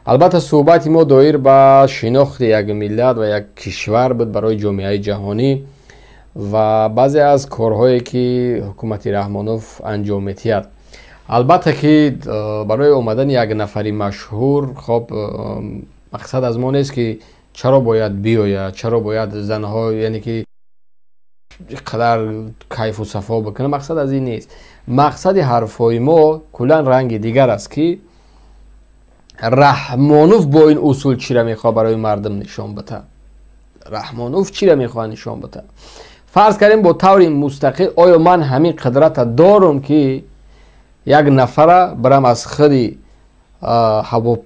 البته صحبت ما دایر به شناخت یک ملت و یک کشور بود برای جامعه جهانی و بعضی از کارهایی که حکومت رحمانوف انجام می‌دهد. البته که برای اومدن یک نفری مشهور خب مقصد از ما نیست که چرا باید بیاید، چرا باید زنها یعنی که قدر کیف و صفا بکنه. مقصد از این نیست. مقصد حرفای ما کلا رنگ دیگر است که رحمانوف با این اصول چی را میخواد برای مردم نشان بده. رحمانوف چی را میخواد نشان بده. فرض کردیم با طور مستقل آیا من همین قدرت دارم که یک نفر برم از خودی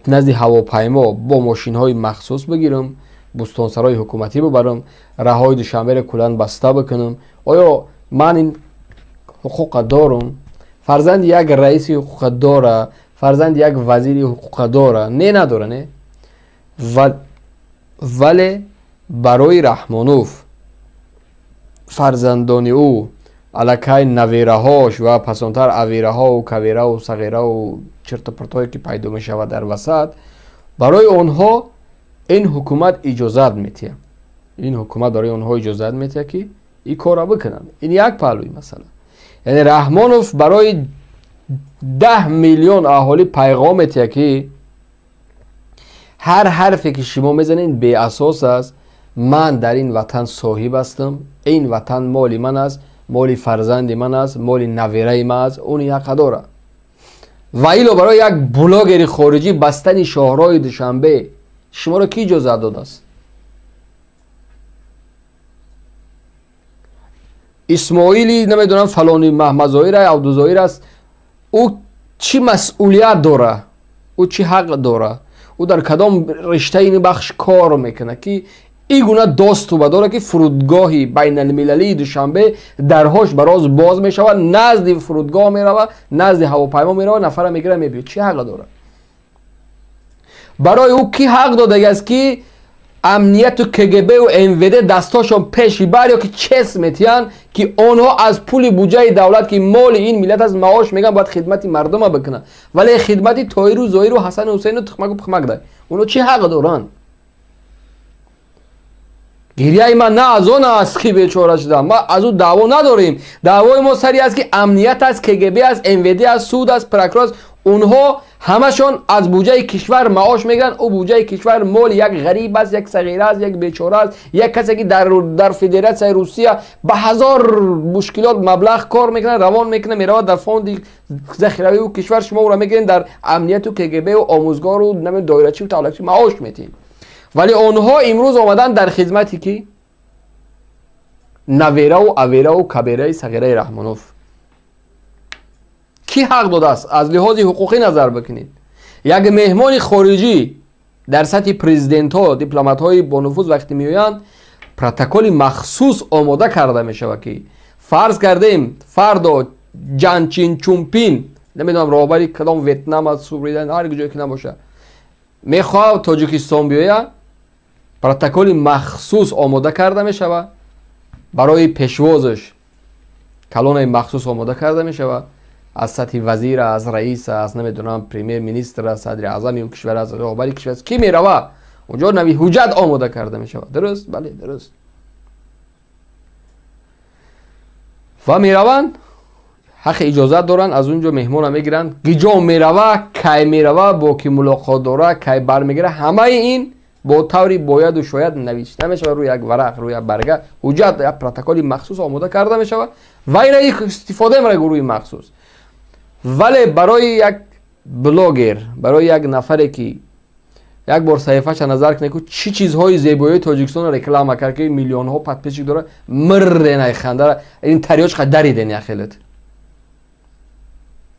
نزد هواپیما با ماشین های مخصوص بگیرم، بستانسرای حکومتی ببرم، رهای دوشنبه را کلان بسته بکنم؟ آیا من این حقوق دارم؟ فرزند یک رئیس حقوق داره، فرزند یک وزیر حقوق داره؟ نه نداره. نه. ولی برای رحمانوف فرزندان او الکی نویره هاش و پسانتر اویره ها و کویره و صغیره و چرت و پرتایی که پیدا می شود در وسط، برای آنها این حکومت اجازت میده. این حکومت برای آنها اجازت میده که این کار را بکنن. این یک پهلوی مسئله. یعنی رحمانوف برای 10 میلیون اهالی پیغام میده که هر حرفی که شما میزنین بی اساس است. من در این وطن صاحب هستم، این وطن مال من است، مال فرزند من است، مال نویره من است، اون حق داره. و ایلو برای یک بلاگر خارجی بستن شاهراه دوشنبه شما را کی اجازه داده است؟ اسماعیلی نمیدونم فلانی محمد ظاهر عبدالظاهر است، او چی مسئولیت داره؟ او چی حق داره؟ او در کدام رشته این بخش کار میکنه که این گونه داست و داره که فرودگاهی بین المللی دوشنبه درهاش براز باز میشود، نزد فرودگاه میرود، نزد هواپیما میرود، نفر میگیره میبیاد؟ چی حق داره؟ برای او کی حق داده است که امنیت و کگبه و انوده دستاشون پیشی بر یا که چس میتین که آنها از پول بودجه دولت که مال این ملت از معاش میگن باید خدمت مردم بکنن، ولی خدمت طاهر و ظاهر و حسن و حسین و تخمک و پخمک ده، اونها چی حق دارن؟ گریه من نه از اون است که بیچاره شدم، ما از اون دعوا نداریم. دعوای ما سری است که امنیت از کگبه از انوده از سود از پراکراس اونها همشون از بودجه کشور معاش میگیرن. او بودجه کشور مال یک غریب است، یک صغیره است، یک بیچاره است، یک کسی که در فدراسیون روسیه به هزار مشکلات مبلغ کار میکنه، روان میکنه، میره در فوند ذخیره او کشور. شما او را میگیرین در امنیت و کگبه و آموزگار و نمیدونم دایره‌چی و تعلقی معاش میتین. ولی آنها امروز آمدن در خدمتی که نویره و اویره و کبیره صغیره رحمانوف. کی حق داده است؟ از لحاظ حقوقی نظر بکنید. یک مهمان خارجی در سطح پرزیدنت ها، دیپلمات های با نفوذ وقتی میآیند، پروتکل مخصوص آماده کرده می شود که فرض کردیم فردا جانچین چومپین نمیدونم راهبری کدام ویتنام از سوریدن هر جایی که نباشه میخواد تاجیکستان بیاید، پروتکل مخصوص آماده کرده می شود برای پیشوازش، کلون مخصوص آماده کرده می شود از سطح وزیر، از رئیس، از نمیدونم پریمیر منیستر، از صدر اعظم اون کشور، از راهبری کشور، کی میروه اونجا نوی حجت آماده کرده می شود. درست؟ بله درست. و میروند، حق اجازت دارن، از اونجا مهمون میگیرن، گیجا میروه، کی میروه، با کی ملاقات داره، کی برمیگره، همه این با طوری باید و شاید نوشته میشه روی یک ورق، روی یک برگه، حجت یک پروتکلی مخصوص آماده کرده میشه و این استفاده میره گروه مخصوص. ولی برای یک بلاگر، برای یک نفری که یک بار صحیفه‌اش نظر کنه که چی چیزهای زیبایی تاجیکستان رو رکلام کرد که میلیون ها پتپیچ داره، مرد نه خنده این تریاج قدری دنیا خیلت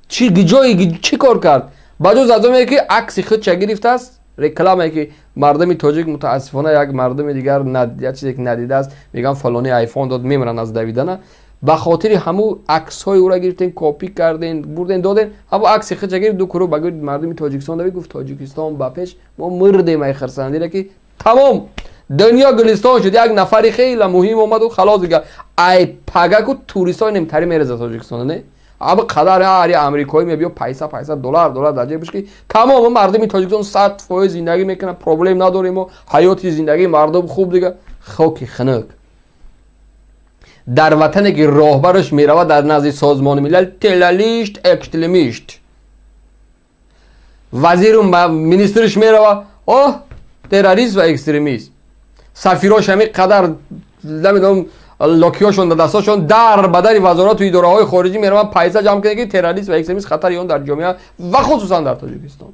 چی گیجای چی کار کرد؟ بجز از اون که عکس خود چه گرفته است، رکلامی که مردم تاجیک متاسفانه یک مردم دیگر یک چیزی که ندیده است میگن فلانی آیفون داد میمرن از دویدن، به خاطر همو عکس های او را گرفتین، کپی کردین، بردین دادین، همو عکس خود چه گرفت دو کرو بگید مردم تاجیکستان دوید، گفت تاجیکستان با پیش ما مردیم ای خرسندی که تمام دنیا گلستان شد. یک نفری خیلی مهم اومد و خلاص دیگه ای پگک و توریستای نمیتری میرزه تاجیکستان. نه اب قدر هر امریکایی میبیو پیسه دلار در جیبش که تمام مردم تاجیکستان 100% زندگی میکنن، پروبلم نداریم و حیاتی زندگی مردم خوب دیگه. خاک خنک در وطنی که راهبرش میرود در نزد سازمان ملل تلالیشت اکتلمیشت، وزیر و مینیسترش میرود اوه تروریست و اکستریمیست، سفیراش همین قدر نمیدونم لاکیاشون در دستاشون در بدر وزارت و اداره های خارجی میرن پیسه جمع کنه که تروریست و اکستریمیست خطری اون در جامعه و خصوصا در تاجیکستان.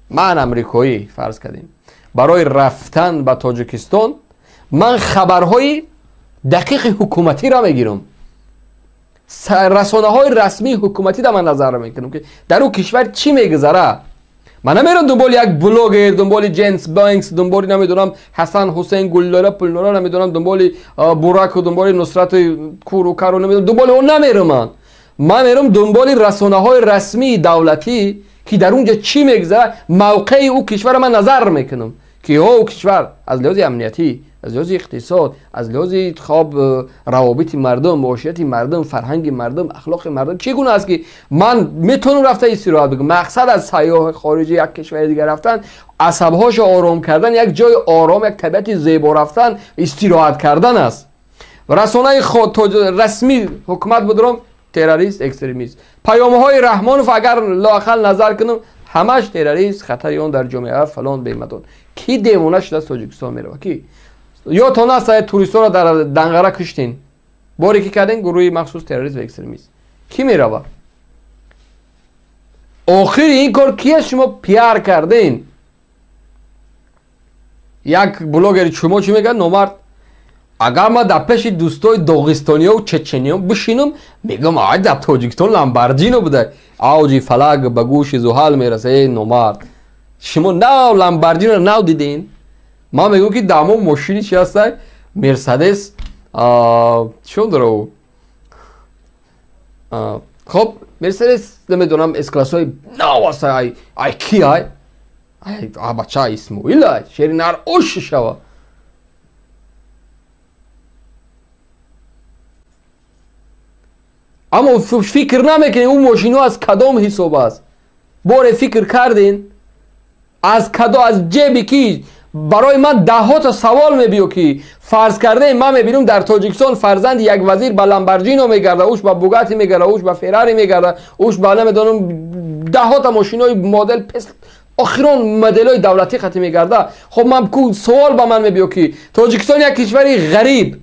من امریکایی فرض کردیم برای رفتن به تاجیکستان من خبرهای دقیق حکومتی را میگیرم، رسانه های رسمی حکومتی را من نظر میکنم که در اون کشور چی میگذره. من نمیرم دنبال یک بلوگر، دنبال جنس بانکس، دنبال نمیدونم حسن حسین گلداره پلنورا، نمیدونم دنبال بوراک و دنبال نصرت کوروکر و نمیدونم دنبال اون نمیرم. من میرم دنبال رسانه های رسمی دولتی که در اونجا چی میگذره، موقع او کشور من نظر میکنم که او کشور از لحاظ امنیتی، از لحاظ اقتصاد، از لحاظ خواب روابط مردم، معاشرت مردم، فرهنگ مردم، اخلاق مردم چگونه است که من میتونم رفته استراحت بکنم. مقصد از سیاح خارجی یک کشور دیگر رفتن عصبهاش آرام کردن، یک جای آرام، یک طبیعت زیبا رفتن، استراحت کردن است. رسانه رسمی حکومت بدرم تروریست اکستریمیست، پیامهای رحمانوف اگر لااقل نظر کنم همش تروریست، خطری اون در جامعه فلان بیمدان. کی دیوانش از تاجیکستان میره؟ کی؟ یا تا نه توریستا را در دنگره کشتین، باری که کردین گروهی مخصوص تروریست و اکستریمیست. کی میره؟ آخر این کار کیه شما پیار کردین؟ یک بلوگر شما چی میگن؟ نامرد اگر ما در پیش دوستای داغستانی و چچنی بشینم میگم آج در تاجیکستان لامبورجینی بوده، آوجی فلک به گوش زحل میرسه. نامرد شما نه لامبورجینی رو نه دیدین؟ ما میگم که دامو ماشینی چی هسته؟ مرسدس چون داره خب مرسدس نمیدونم اس کلاس های نه واسه ای کی های بچه اسماعیل های شیرین هر اوش شوه. اما فکر نمیکنین اون ماشینو از کدام حساب است؟ باره فکر کردین از کدام از جیبی کی؟ برای من ده ها تا سوال میبیو که فرض کرده من میبینم در تاجیکستان فرزند یک وزیر با لامبورجینی میگرده، اوش با بوگاتی میگرده، اوش با فراری میگرده، اوش با نمیدونم ده ها تا ماشینای مدل پس آخران مدلای دولتی خطی میگرده. خب من سوال با من میبیو که تاجیکستان یک کشوری غریب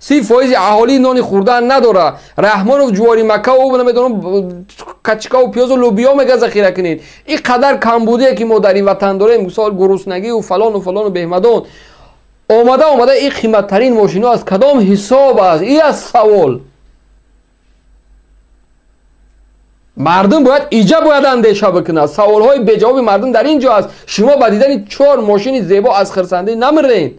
30% اهالی نان خوردن نداره، رحمان و جواری مکه و نمیدونم کچکا و پیاز و لوبیا میگه ذخیره کنید. این قدر کمبودیه که ما در این وطن داریم، مثال گرسنگی و فلان و بهمدان اومده این قیمت ترین ماشینا از کدام حساب است؟ این از سوال مردم باید ایجا باید اندیشه بکنه. سوال های بجواب مردم در اینجا است. شما با دیدن 4 ماشین زیبا از خرسنده نمیرین.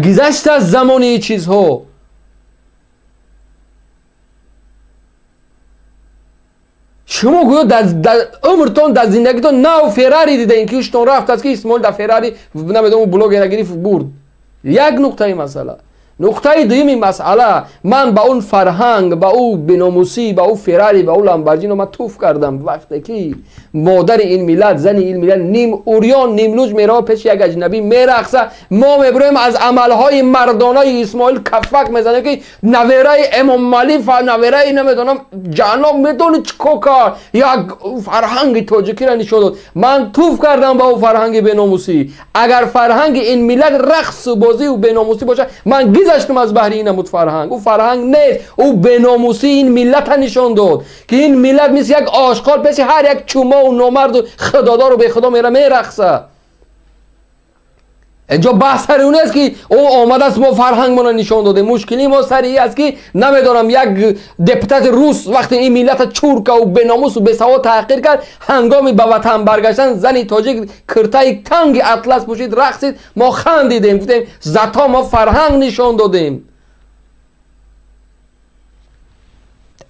گذشت از زمان این چیزها شما گویا در عمرتون در زندگیتون نو فراری دیده این که ایشتون رفت از که اسماعیل در فراری نمیدونم بلوگ نگریف برد. یک نقطه مسئله. نقطه دومی مسئله من با اون فرهنگ، با اون بناموسی، با اون فراری، با اون لامبورجینی من توف کردم. وقتی که مادر این ملت، زن این ملت نیم اوریان نیم لوج میره پیش یک اجنبی میرقصه، ما میبریم از عملهای مردانه اسماعیل کفک میزنه که نویره امام مالی و نویره نمیدونم جناب میدونه چکوکا یک فرهنگ تاجیکی را نشون داد. من توف کردم با اون فرهنگ بناموسی. اگر فرهنگ این ملت رقص و بازی و بناموسی باشه من گذشتم از بحر این نمود فرهنگ. او فرهنگ نیست، او بناموسی این ملت نشون داد که این ملت مثل یک آشغال پیش هر یک چوما و نامرد و خدادار و به خدا میره میرقصه. اینجا بحث سر اون است که او آمد است ما فرهنگ مون نشون داده. مشکلی ما سر این است که نمیدونم یک دپوتات روس وقتی این ملت چورکا و بناموس و بی‌سواد تحقیر کرد، هنگامی به وطن برگشتن زنی تاجیک کرتای تنگ اطلس پوشید رقصید، ما خندیدیم گفتیم زتا ما فرهنگ نشون دادیم.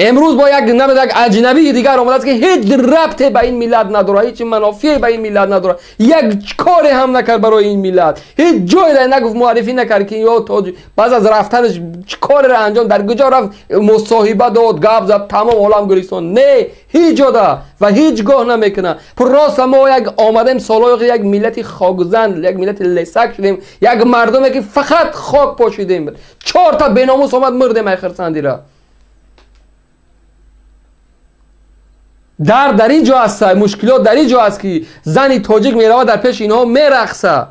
امروز با یک اجنبی دیگر آمده است که هیچ ربطی به این ملت نداره، هیچ منافعی به این ملت نداره، یک کاری هم نکرد برای این ملت، هیچ جایی را نگفت، معرفی نکرد که یا تاج بعد از رفتنش کار را انجام در کجا رفت، مصاحبه داد، گپ زد، تمام عالم گریستان. نه، هیچ جا و هیچ گاه نمیکنه. پر راست ما یک آمدیم سالای یک ملت خاکزن، یک ملت لسک شدیم، یک مردمی که فقط خاک پاشیدیم. 4 تا بیناموس آمد مردیم اخرسندی را. در اینجا است، مشکلات در اینجا است که زنی تاجیک میرود در پیش اینها میرقصه.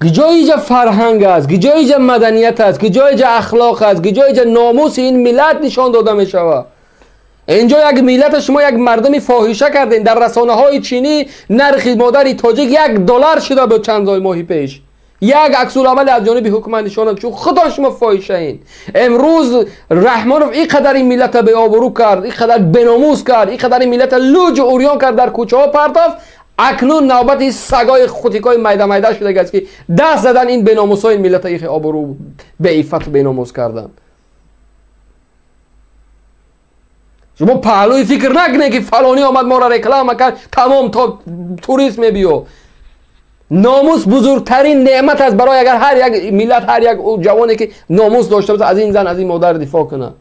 کجا اینجا فرهنگ است، کجا اینجا مدنیت است، کجا اینجا اخلاق است، کجا اینجا ناموس این ملت نشان داده می شود. اینجا یک ملت شما یک مردمی فاحشه کردین. در رسانه های چینی نرخ مادری تاجیک $1 شده به چند ماهی پیش. یک عکس العمل از جانب حکومت نشان چون خدا شما فاحشه این. امروز رحمانوف اینقدر این ملت به آبرو کرد، اینقدر بناموس کرد، اینقدر این ملت لوج و اوریان کرد، در کوچه ها پرتاف. اکنون نوبت این سگای خوتیکای میده شده است که دست زدن این بناموسای این ملت ای آبرو به عفت و بناموس کردن. شما پهلوی فکر نکنه که فلانی آمد ما را رکلام کرد تمام تا توریسم بیو. ناموس بزرگترین نعمت است برای اگر هر یک ملت، هر یک جوانی که ناموس داشته باشه از این زن، از این مادر دفاع کنه.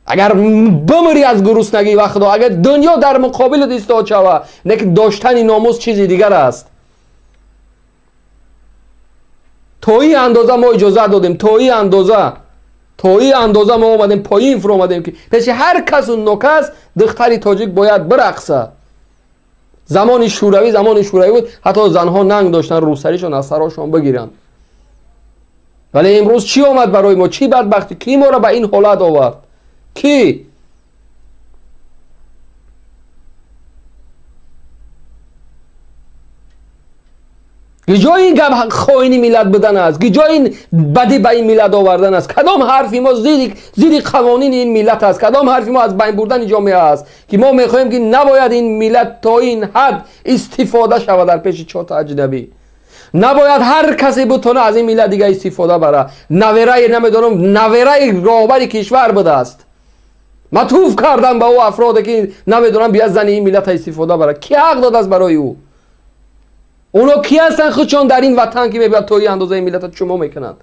اگر بمری از گرسنگی و خدا، اگر دنیا در مقابل ایستاد شود، نه که داشتن ناموس چیزی دیگر است. تا این اندازه ما اجازه دادیم، تا این اندازه ما آمدیم پایین فرو آمدیم که پیش هر کس و نوکس دختری تاجیک باید برقصه. زمان شوروی بود، حتی زنها ننگ داشتن روسریشون از سراشون بگیرن. ولی امروز چی آمد برای ما؟ چی بدبختی؟ کی ما را به این حالت آورد؟ کی؟ کجا این گپ خائنی ملت بدن است؟ کجا این بدی به این ملت آوردن است؟ کدام حرفی ما زیر قوانین این ملت است؟ کدام حرفی ما از بین بردن جامعه است که ما میخواهیم که نباید این ملت تا این حد استفاده شود در پیش 4 تا اجنبی؟ نباید هر کسی بتونه از این ملت دیگه استفاده بره. نویره راهبر کشور بده است. مطوف کردن به او افرادی که نمیدونم بیا زن این ملت استفاده بره. کی حق داد است برای او؟ اونا کی هستن خودشون در این وطن که میباید توی اندازه این ملت شما میکنند؟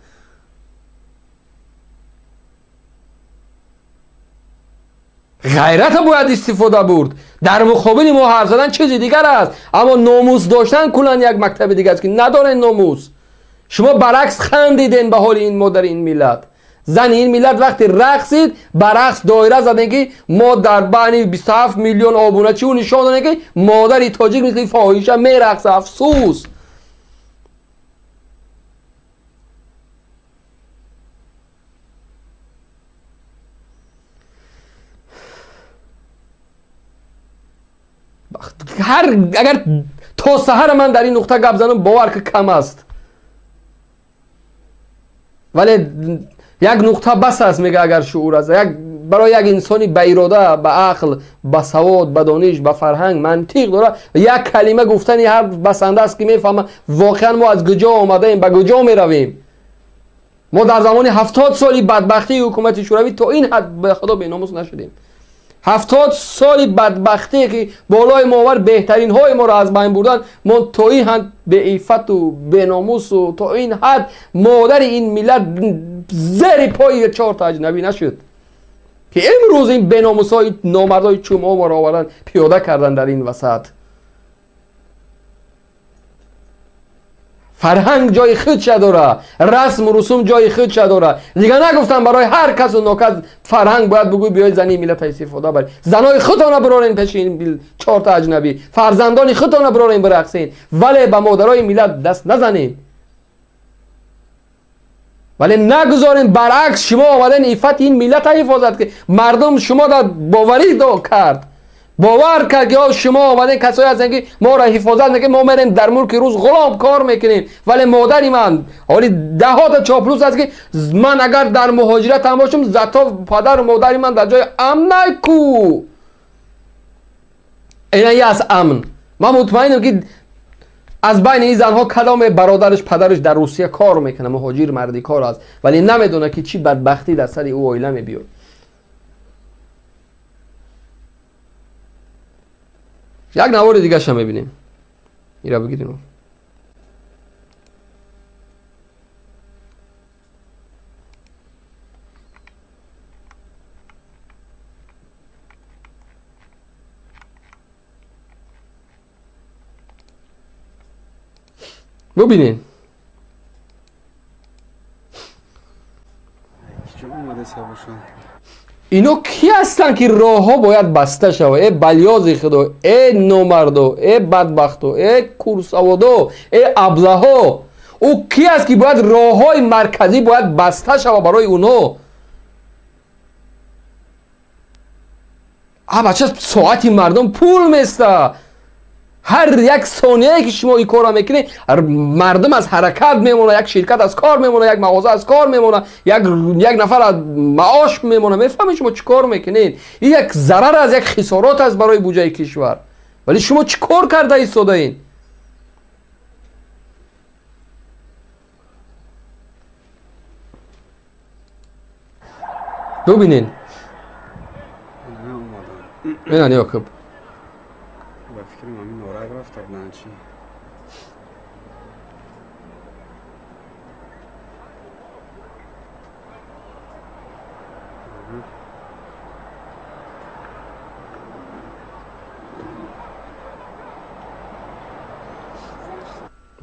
غیرت باید استفاده برد. در مقابل ما حرف زدن چیزی دیگر است، اما ناموس داشتن کلان یک مکتب دیگر است که ندارن ناموس. شما برعکس خندیدین به حال این مادر این ملت. زن این ملت وقتی رقصید برعکس دایره زدن که ما در بین 27 میلیون آبونه چی نشان دادن که مادری تاجیک مثل فاحشه میرقصه. افسوس. اگر تا سحر من در این نقطه گپ زنم باور که کم است، ولی یک نقطه بس است. میگه اگر شعور است برای یک انسانی به اراده، به عقل، به سواد، به دانش، به فرهنگ، منطق داره، یک کلمه گفتنی هر بسنده است که میفهمه واقعا ما از کجا آمده ایم، به کجا میرویم. ما در زمان 70 سالی بدبختی حکومت شوروی تا این حد به خدا بیناموس نشدیم. 70 سالی بدبختی که بالای ماور بهترین های ما را از بین بردن، ما تا این حد به عفت و به ناموس و تا این حد مادر این ملت زیر پای 4 تا اجنبی نشد که امروز این به ناموس های نامردای چوم ها ما را آوردن پیاده کردن در این وسط. فرهنگ جای خودش داره، رسم و رسوم جای خودش داره. دیگه نگفتم برای هر کس و ناکس فرهنگ باید بگوی بیای زنی ملت استفاده بر. زنای خودتان برارین پیش این 4 تا اجنبی، فرزندان خودتان برارین برقصین، ولی به مادرای ملت دست نزنین. ولی نگذارین برعکس شما آمدن عفت این ملت حفاظت که مردم شما را باوری کرد. باور کرد که شما آمدین کسایی هستن که ما را حفاظت میکنن، ما میریم در ملک روز غلام کار میکنیم، ولی مادری من حالی ده ها تا چاپلوس هست که من اگر در مهاجرت هم باشم زتا پدر و مادری من در جای امن کو. این از امن. من مطمئنم که از بین این زنها کدام برادرش پدرش در روسیه کار میکنه، مهاجر مردی کار است، ولی نمیدونه که چی بدبختی در سر او عائله میبیاد. یک نوار دیگه شما ببینیم. ایرا بگیریم. ببینین. اینو کی هستن که راه ها باید بسته شود؟ ای بلیاز خدا، ای نامردو، ای بدبختو، ای کورسوادو، ای ابله ها. او کی است که باید راه های مرکزی باید بسته شود برای اونو؟ بچه ساعتی مردم پول میسته. هر یک ثانیه که شما این کارا میکنی مردم از حرکت میمونه، یک شرکت از کار میمونه، یک مغازه از کار میمونه، یک نفر از معاش میمونه. میفهمید شما چی کار میکنین؟ این یک ضرر از یک خسارات است برای بودجه کشور، ولی شما چی کار کرده ایستاده این؟ ببینین اینا نیاکب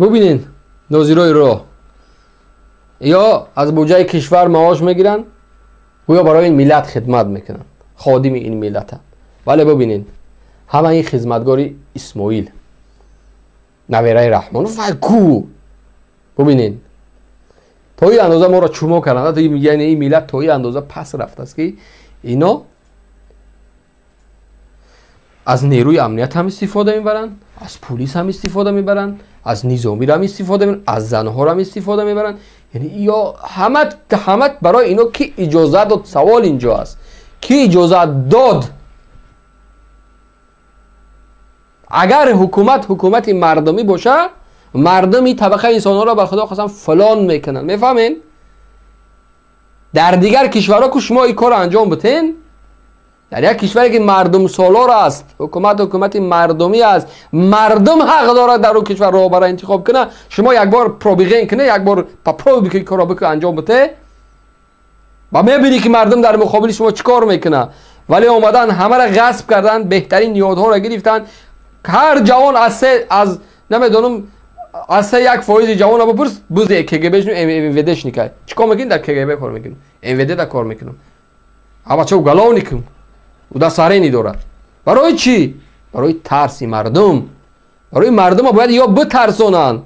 ببینین ناظرای راه یا از بودجه کشور معاش میگیرن و یا برای این ملت خدمت میکنن، خادم این ملت هم. ولی ببینین همه این خدمتگاری اسماعیل نویره رحمان فکو ببینین تا این اندازه ما را چومو کردن. یعنی این ملت تا این اندازه پس رفته است که اینا از نیروی امنیت هم استفاده میبرن، از پلیس هم استفاده میبرن، از نظامی هم استفاده میبرن، از زنها هم استفاده میبرن. یعنی یا همه برای اینا کی اجازه داد؟ سوال اینجا است کی اجازه داد؟ اگر حکومت مردمی باشه، مردمی طبقه انسان ها را بر خدا قسم فلان میکنن. میفهمین؟ در دیگر کشورها که شما این کار انجام بتین، در یک کشوری که مردم سالار است، حکومت مردمی است، مردم حق داره در اون کشور رو برای انتخاب کنه، شما یک بار پروبیگین کنه، یک بار پاپرو بکنی کارا بکنه انجام بده و میبینی که مردم در مقابل شما چیکار میکنه. ولی اومدن همه را غصب کردن، بهترین نیازها را گرفتن. هر جوان از نمیدونم از یک فایز جوان رو بپرس بوزه کگبش ودش نکای چیکار میکنین؟ در کگب کار میکنم، ود در کار میکنم. اما چه گلاو نکم او در ساره نداره. برای چی؟ برای ترس مردم. برای مردم باید یا بترسونن.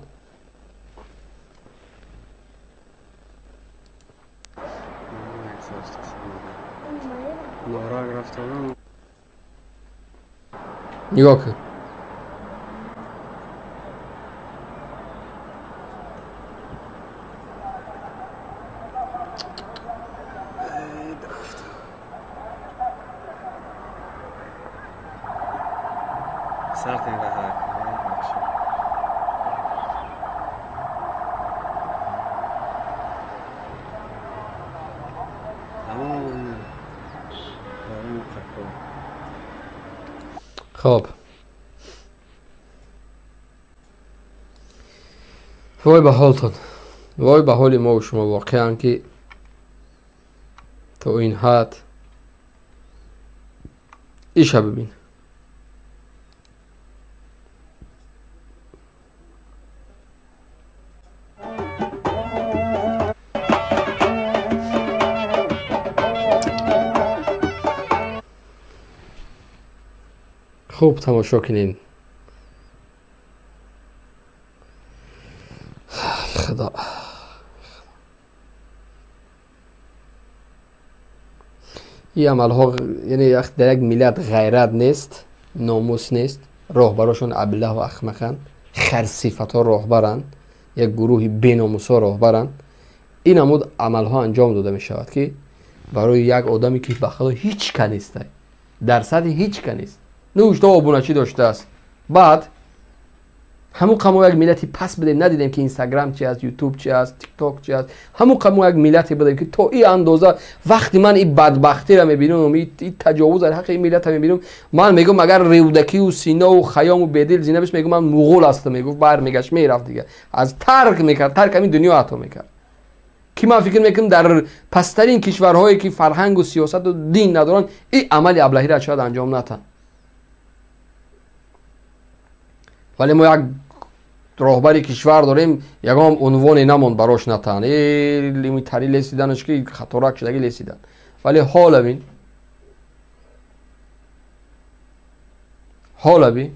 نگاه کن. خب وای به حالتون، وای به حال ما و شما واقعا که تا این حد. ایشا ببین خوب تماشا کنین. خدا این عمل ها یعنی در یک ملت غیرت نیست. ناموس نیست. راهبراشون ابله و احمقن، خرصفت ها راهبرن، یک گروه بیناموسا راهبرن. این نمود عمل ها انجام داده می شود که برای یک آدمی که بخدا هیچ کنیسته، درصد هیچ کنیست، نوشته آبونچی داشته است، بعد همون قمو یک ملتی پس بدیم. ندیدیم که اینستاگرام چی است، یوتیوب چی است، تیک تاک چی است. همون قمو یک ملتی بدیم که تو این اندازه وقتی من این بدبختی را میبینم، این تجاوز در حق این ملت را میبینم، من میگم اگر رودکی و سینه و خیام و بدل زینه بش، میگم من مغول هستم. میگم برمیگشت میرفت دیگه، از ترک میکرد، ترک همین دنیا عطا میکرد. که من فکر میکنم در پسترین کشورهایی که فرهنگ و سیاست و دین ندارن، این عمل ابلهی را شاید انجام ندن. ولی ما یک راهبری کشور داریم، یگام عنوانی نموند براش نتن، لیمی تری لیسیدنش که خطرک شدگی لیسیدن. ولی حالا بی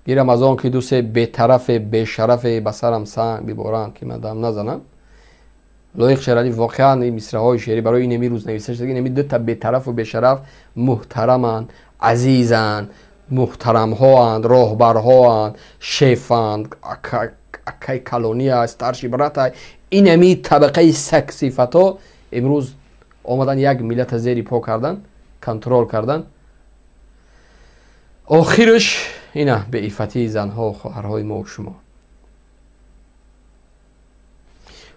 گیرم از آن که دوست بی‌طرف بی‌شرف بسرم سنگ بیبارن که من دم نزنم. لایق شرعی واقعا این مصرع های شعری برای این روز نویسش شده. نمی دو تا بی‌طرف و بی‌شرف محترمن، عزیزن، محترم ها اند، راهبر ها اند، شیف اند، اکای کلونی است، ترشی برات. این همی طبقه سگ صفت ها امروز آمدن یک ملت زیر پا کردن، کنترل کردن. آخرش اینه به عفتی زنها و خواهرهای ما و شما.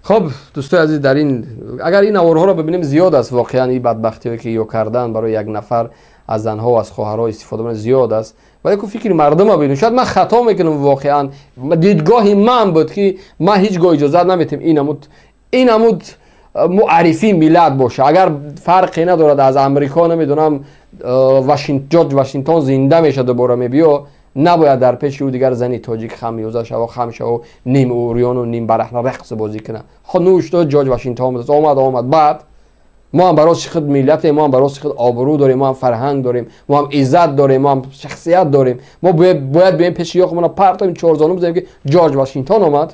خب دوستای عزیز، در این اگر این نوارها را ببینیم زیاد است واقعا این بدبختی که یو کردن برای یک نفر از زنها و از خواهرها استفاده کنه زیاد است. ولی که فکر مردم رو ببینیم، شاید من خطا میکنم واقعا، دیدگاهی من بود که من هیچگاه اجازه نمیتم این عمود معرفی ملت باشه. اگر فرقی ندارد از امریکا نمیدونم جورج واشنگتن زنده میشه دوباره میبیا، نباید در پیش او دیگر زنی تاجیک خمیوزه شو خمشه و نیم اوریان و نیم برهنه رقص بازی کنه. خب نوشته جورج واشنگتن آمد بعد ما هم برای خود ملت، ما هم برای خود آبرو داریم، ما هم فرهنگ داریم، ما هم عزت داریم، ما هم شخصیت داریم. ما باید بیایم پیش یا خودمون پرتیم چهار زانو بزنیم که جورج واشنگتن آمد.